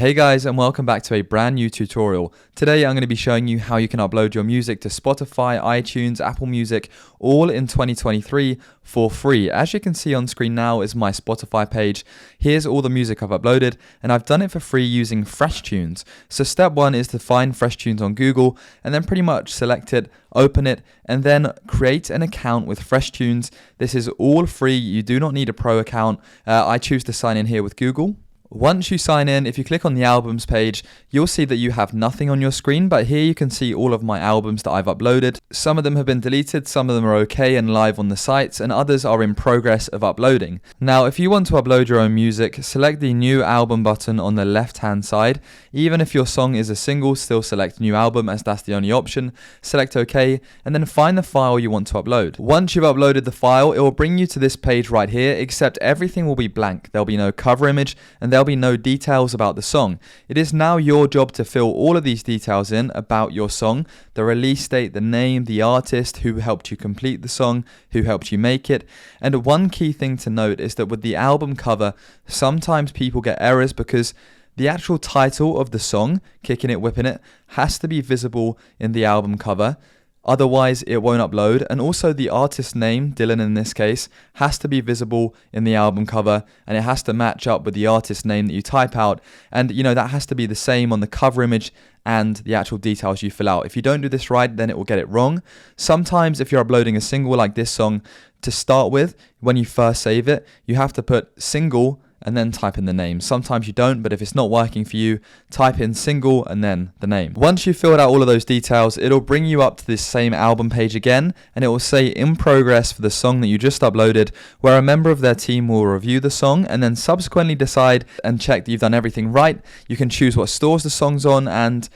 Hey guys, and welcome back to a brand new tutorial. Today I'm going to be showing you how you can upload your music to Spotify, iTunes, Apple Music, all in 2023 for free. As you can see on screen now is my Spotify page. Here's all the music I've uploaded, and I've done it for free using FreshTunes. So step one is to find FreshTunes on Google, and then pretty much select it, open it, and then create an account with FreshTunes. This is all free. You do not need a pro account. I choose to sign in here with Google. Once you sign in, if you click on the albums page, you'll see that you have nothing on your screen, but here you can see all of my albums that I've uploaded. Some of them have been deleted, some of them are okay and live on the sites, and others are in progress of uploading. Now, if you want to upload your own music, select the new album button on the left-hand side. Even if your song is a single, still select new album as that's the only option. Select OK, and then find the file you want to upload. Once you've uploaded the file, it will bring you to this page right here, except everything will be blank. There'll be no cover image, and there'll be no details about the song. It is now your job to fill all of these details in about your song: the release date, the name, the artist, who helped you complete the song, who helped you make it. And one key thing to note is that with the album cover, sometimes people get errors because the actual title of the song, Kicking It, Whipping It, has to be visible in the album cover. Otherwise, it won't upload. And also the artist name, Dylan in this case, has to be visible in the album cover, and it has to match up with the artist name that you type out. And that has to be the same on the cover image and the actual details you fill out. If you don't do this right, then it will get it wrong. Sometimes if you're uploading a single like this song, to start with, when you first save it, you have to put single and then type in the name. Sometimes you don't, but if it's not working for you, type in single and then the name. Once you've filled out all of those details, it'll bring you up to this same album page again, and it will say in progress for the song that you just uploaded, where a member of their team will review the song and then subsequently decide and check that you've done everything right. You can choose what stores the song's on, and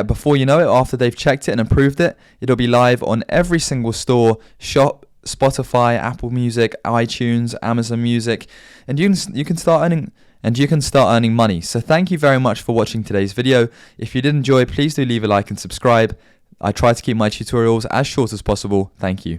before you know it, after they've checked it and approved it, it'll be live on every single store, shop, Spotify, Apple Music, iTunes, Amazon Music, and you can start earning money. So thank you very much for watching today's video. If you did enjoy, please do leave a like and subscribe. I try to keep my tutorials as short as possible. Thank you.